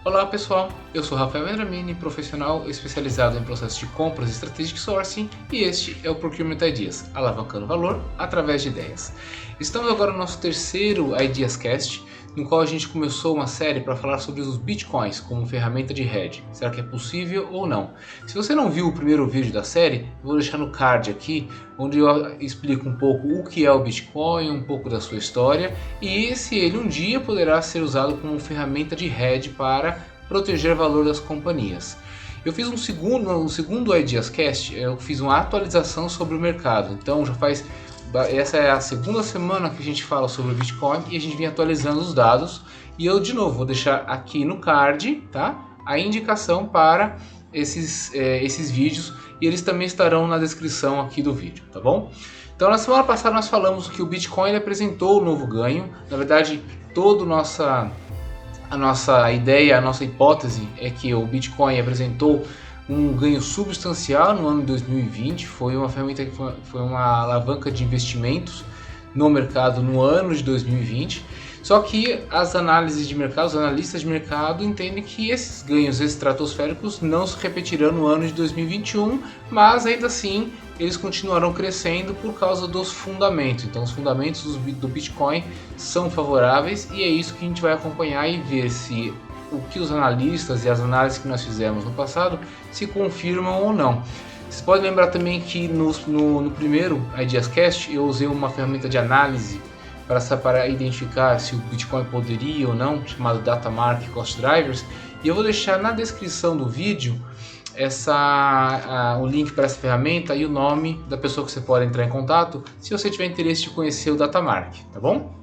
Olá pessoal, eu sou Rafael Vendramini, profissional especializado em processos de compras e Strategic Sourcing, e este é o Procurement Ideas, alavancando valor através de ideias. Estamos agora no nosso terceiro Ideas Cast, no qual a gente começou uma série para falar sobre os Bitcoins como ferramenta de hedge. Será que é possível ou não? Se você não viu o primeiro vídeo da série, eu vou deixar no card aqui, onde eu explico um pouco o que é o Bitcoin, um pouco da sua história e se ele um dia poderá ser usado como ferramenta de hedge para proteger o valor das companhias. Eu fiz um segundo Ideas Cast, eu fiz uma atualização sobre o mercado, então essa é a segunda semana que a gente fala sobre o Bitcoin e a gente vem atualizando os dados. E eu de novo vou deixar aqui no card, tá, a indicação para esses vídeos e eles também estarão na descrição aqui do vídeo, tá bom? Então na semana passada nós falamos que o Bitcoin apresentou um novo ganho. Na verdade, toda a nossa ideia, a nossa hipótese é que o Bitcoin apresentou um ganho substancial no ano de 2020, foi uma ferramenta que foi uma alavanca de investimentos no mercado no ano de 2020. Só que as análises de mercado, os analistas de mercado entendem que esses ganhos estratosféricos não se repetirão no ano de 2021, mas ainda assim eles continuarão crescendo por causa dos fundamentos. Então os fundamentos do Bitcoin são favoráveis e é isso que a gente vai acompanhar e ver se o que os analistas e as análises que nós fizemos no passado se confirmam ou não. Vocês podem lembrar também que no primeiro Ideas Cast eu usei uma ferramenta de análise para identificar se o Bitcoin poderia ou não, chamado Datamark Cost Drivers, e eu vou deixar na descrição do vídeo o link para essa ferramenta e o nome da pessoa que você pode entrar em contato se você tiver interesse de conhecer o Datamark, tá bom?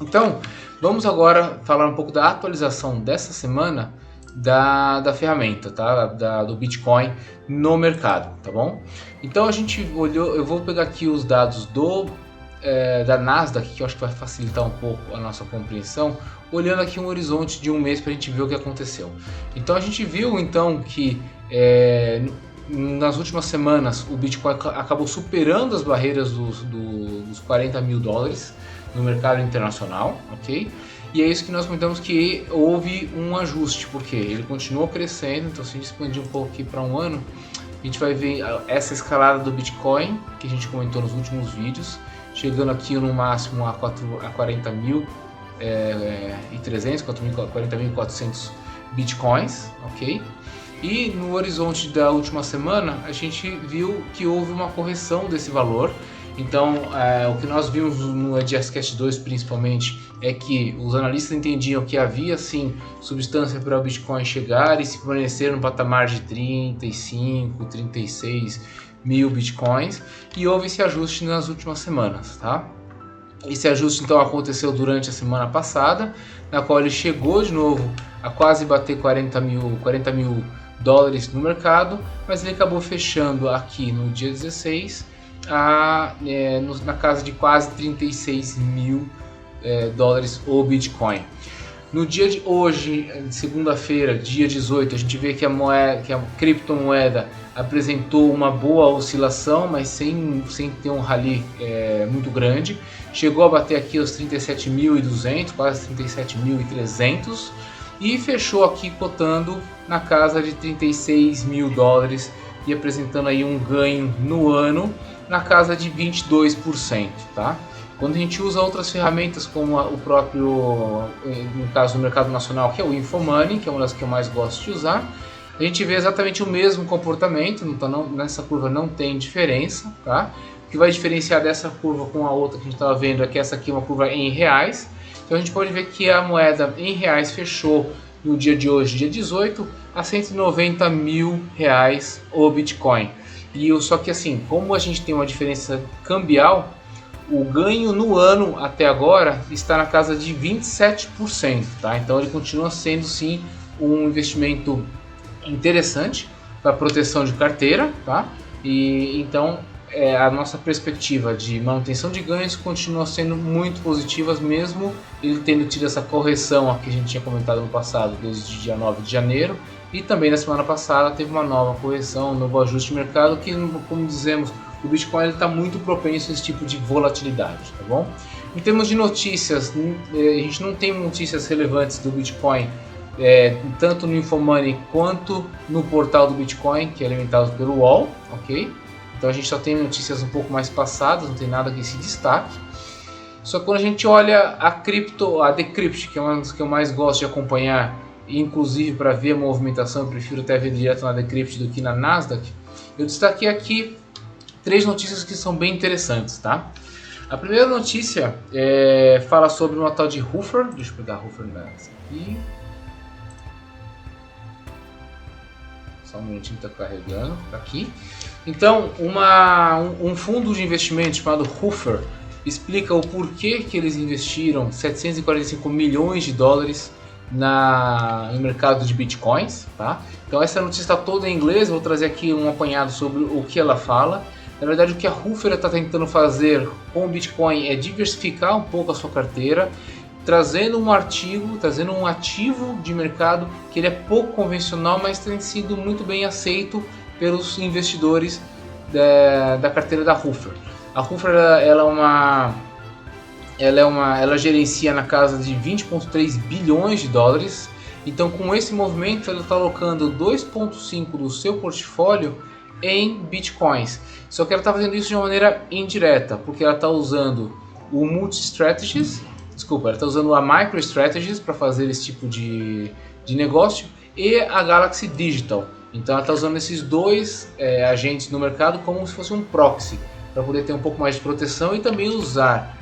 Então, vamos agora falar um pouco da atualização dessa semana da ferramenta, tá? Do Bitcoin no mercado, tá bom? Então a gente olhou, eu vou pegar aqui os dados da Nasdaq, que eu acho que vai facilitar um pouco a nossa compreensão, olhando aqui um horizonte de um mês para a gente ver o que aconteceu. Então a gente viu então que nas últimas semanas o Bitcoin acabou superando as barreiras dos 40 mil dólares no mercado internacional, ok? E é isso que nós comentamos, que houve um ajuste, porque ele continuou crescendo. Então se a gente expandir um pouco aqui para um ano, a gente vai ver essa escalada do Bitcoin que a gente comentou nos últimos vídeos, chegando aqui no máximo a 40.300, 40.400 Bitcoins, ok? E no horizonte da última semana a gente viu que houve uma correção desse valor. Então o que nós vimos no Ideas Cast 2 principalmente é que os analistas entendiam que havia sim substância para o Bitcoin chegar e se permanecer no patamar de 35, 36 mil Bitcoins, e houve esse ajuste nas últimas semanas, tá? Esse ajuste então aconteceu durante a semana passada, na qual ele chegou de novo a quase bater 40 mil dólares no mercado, mas ele acabou fechando aqui no dia 16 na casa de quase 36 mil dólares o Bitcoin. No dia de hoje, segunda-feira, dia 18, a gente vê que a criptomoeda apresentou uma boa oscilação, mas sem ter um rally muito grande. Chegou a bater aqui os 37.200, quase 37.300, e fechou aqui cotando na casa de 36 mil dólares e apresentando aí um ganho no ano na casa de 22%, tá? Quando a gente usa outras ferramentas como o próprio, no caso do mercado nacional, que é o InfoMoney, que é uma das que eu mais gosto de usar, a gente vê exatamente o mesmo comportamento. Então nessa curva não tem diferença, tá? O que vai diferenciar dessa curva com a outra que a gente estava vendo é que essa aqui é uma curva em reais. Então a gente pode ver que a moeda em reais fechou no dia de hoje, dia 18, a 190 mil reais o Bitcoin. Só que assim, como a gente tem uma diferença cambial, o ganho no ano até agora está na casa de 27%, tá? Então ele continua sendo sim um investimento interessante para proteção de carteira, tá? E então a nossa perspectiva de manutenção de ganhos continua sendo muito positivas, mesmo ele tendo tido essa correção que a gente tinha comentado no passado, desde dia 9 de janeiro, e também na semana passada teve uma nova correção, um novo ajuste de mercado, que, como dizemos, o Bitcoin está muito propenso a esse tipo de volatilidade, tá bom? Em termos de notícias, a gente não tem notícias relevantes do Bitcoin tanto no Infomoney quanto no portal do Bitcoin, que é alimentado pelo UOL, ok? Então a gente só tem notícias um pouco mais passadas, não tem nada que se destaque. Só que quando a gente olha a Decrypt, que é uma das que eu mais gosto de acompanhar, inclusive para ver a movimentação, eu prefiro até ver direto na Decrypt do que na Nasdaq, eu destaquei aqui 3 notícias que são bem interessantes, tá? A primeira notícia fala sobre uma tal de Hoover, deixa eu pegar a Hoover nessa aqui. Só um minutinho que está carregando, tá aqui. Então, um fundo de investimento chamado Hoover explica o porquê que eles investiram 745 milhões de dólares no mercado de bitcoins, tá? Então essa notícia está toda em inglês, eu vou trazer aqui um apanhado sobre o que ela fala. Na verdade, o que a Hoover está tentando fazer com o Bitcoin é diversificar um pouco a sua carteira, trazendo um ativo de mercado que ele é pouco convencional, mas tem sido muito bem aceito pelos investidores da carteira da Hoover. A Hoover ela gerencia na casa de 20,3 bilhões de dólares. Então, com esse movimento, ela está alocando 2,5 do seu portfólio em bitcoins. Só que ela está fazendo isso de uma maneira indireta, porque ela está usando o ela está usando a MicroStrategies para fazer esse tipo de negócio e a Galaxy Digital. Então, ela está usando esses dois agentes no mercado como se fosse um proxy, para poder ter um pouco mais de proteção e também usar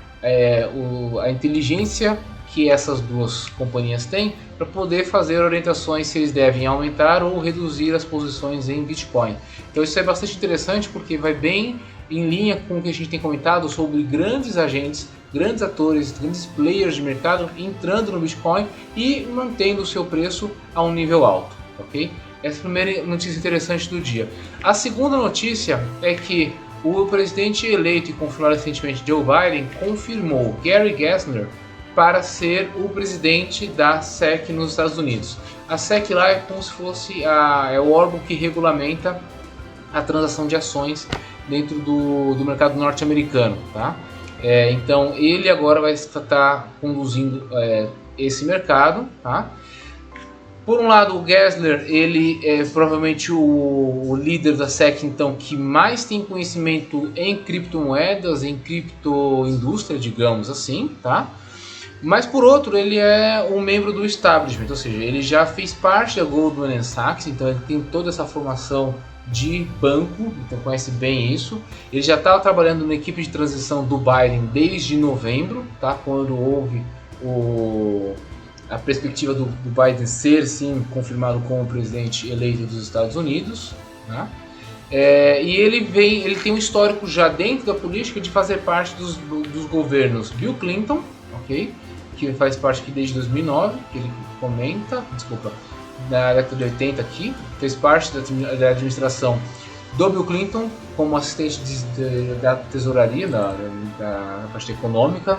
a inteligência que essas duas companhias têm para poder fazer orientações se eles devem aumentar ou reduzir as posições em Bitcoin. Então isso é bastante interessante porque vai bem em linha com o que a gente tem comentado sobre grandes agentes, grandes atores, grandes players de mercado entrando no Bitcoin e mantendo o seu preço a um nível alto, ok? Essa é a primeira notícia interessante do dia. A segunda notícia é que o presidente eleito e confirmado recentemente, Joe Biden, confirmou Gary Gensler para ser o presidente da SEC nos Estados Unidos. A SEC lá é como se fosse o órgão que regulamenta a transação de ações dentro do mercado norte-americano, tá? Então ele agora vai estar conduzindo esse mercado, tá? Por um lado, o Gensler, ele é provavelmente o líder da SEC, então, que mais tem conhecimento em criptomoedas, em criptoindústria, digamos assim, tá? Mas por outro, ele é um membro do establishment, ou seja, ele já fez parte da Goldman Sachs, então ele tem toda essa formação de banco, então conhece bem isso. Ele já estava trabalhando na equipe de transição do Biden desde novembro, tá? Quando houve a perspectiva do Biden ser sim confirmado como presidente eleito dos Estados Unidos, né? E ele tem um histórico já dentro da política de fazer parte dos governos Bill Clinton, ok? Que faz parte aqui desde 2009, que ele comenta, na década de 80 aqui, fez parte da administração do Bill Clinton como assistente da tesouraria, da parte econômica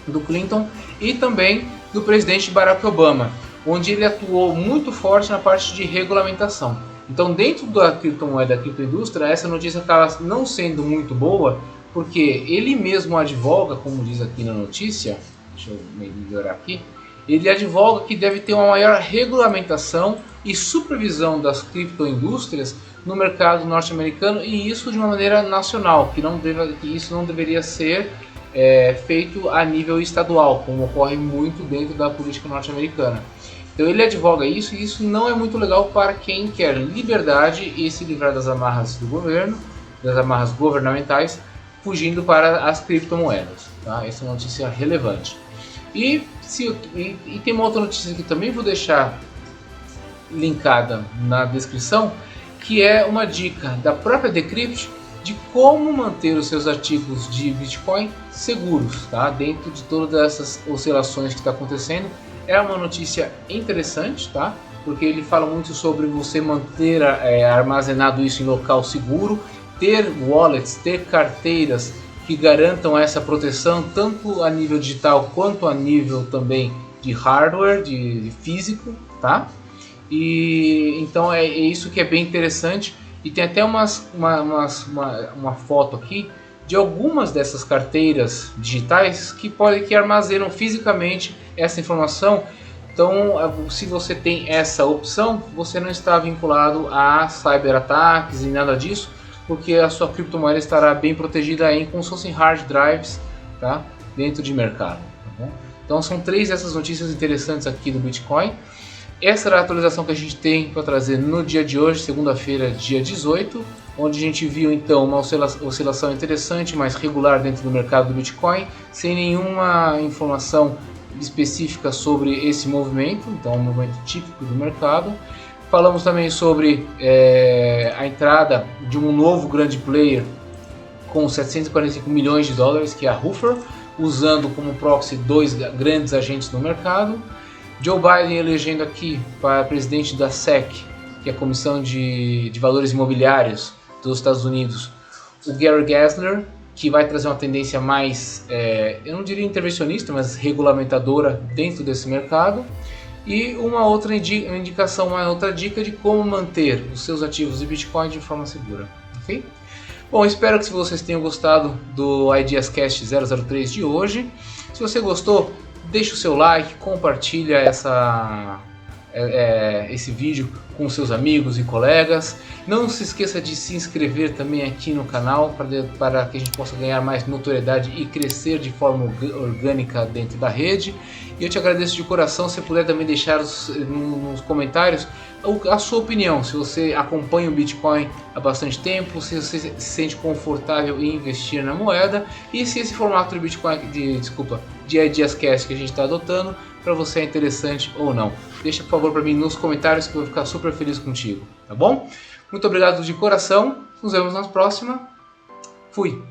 do Clinton, e também do presidente Barack Obama, onde ele atuou muito forte na parte de regulamentação. Então, dentro da criptomoeda, da criptoindústria, essa notícia acaba não sendo muito boa, porque ele mesmo advoga, como diz aqui na notícia, deixa eu melhorar aqui, ele advoga que deve ter uma maior regulamentação e supervisão das criptoindústrias no mercado norte-americano, e isso de uma maneira nacional, que isso não deveria ser feito a nível estadual, como ocorre muito dentro da política norte-americana. Então ele advoga isso, e isso não é muito legal para quem quer liberdade e se livrar das amarras do governo, das amarras governamentais, fugindo para as criptomoedas. Tá? Essa é uma notícia relevante. E tem uma outra notícia que também vou deixar linkada na descrição, que é uma dica da própria Decrypt de como manter os seus ativos de Bitcoin seguros, tá? Dentro de todas essas oscilações que está acontecendo. É uma notícia interessante, tá? Porque ele fala muito sobre você manter armazenado isso em local seguro, ter wallets, ter carteiras que garantam essa proteção tanto a nível digital quanto a nível também de hardware, de físico, tá? E então é isso que é bem interessante. E tem até uma foto aqui de algumas dessas carteiras digitais que armazenam fisicamente essa informação Então, se você tem essa opção, você não está vinculado a cyberataques e nada disso, porque a sua criptomoeda estará bem protegida aí como se fossem hard drives, tá? Dentro de mercado. Tá bom? Então, são 3 dessas notícias interessantes aqui do Bitcoin. Essa era a atualização que a gente tem para trazer no dia de hoje, segunda-feira, dia 18, onde a gente viu então uma oscilação interessante, mas regular dentro do mercado do Bitcoin, sem nenhuma informação específica sobre esse movimento, então é um movimento típico do mercado. Falamos também sobre a entrada de um novo grande player com 745 milhões de dólares, que é a Ruffer, usando como proxy 2 grandes agentes no mercado. Joe Biden elegendo aqui para presidente da SEC, que é a Comissão de Valores Imobiliários dos Estados Unidos, o Gary Gensler, que vai trazer uma tendência mais, eu não diria intervencionista, mas regulamentadora dentro desse mercado. E uma outra indicação, uma outra dica de como manter os seus ativos de Bitcoin de forma segura. Ok? Bom, espero que vocês tenham gostado do Ideascast 003 de hoje. Se você gostou, deixa o seu like, compartilha esse vídeo com seus amigos e colegas. Não se esqueça de se inscrever também aqui no canal para que a gente possa ganhar mais notoriedade e crescer de forma orgânica dentro da rede. E eu te agradeço de coração se puder também deixar nos comentários a sua opinião, se você acompanha o Bitcoin há bastante tempo, se você se sente confortável em investir na moeda e se esse formato de Bitcoin, de Ideascast que a gente está adotando para você é interessante ou não. Deixa por favor para mim nos comentários que eu vou ficar super feliz contigo, tá bom? Muito obrigado de coração, nos vemos na próxima, fui!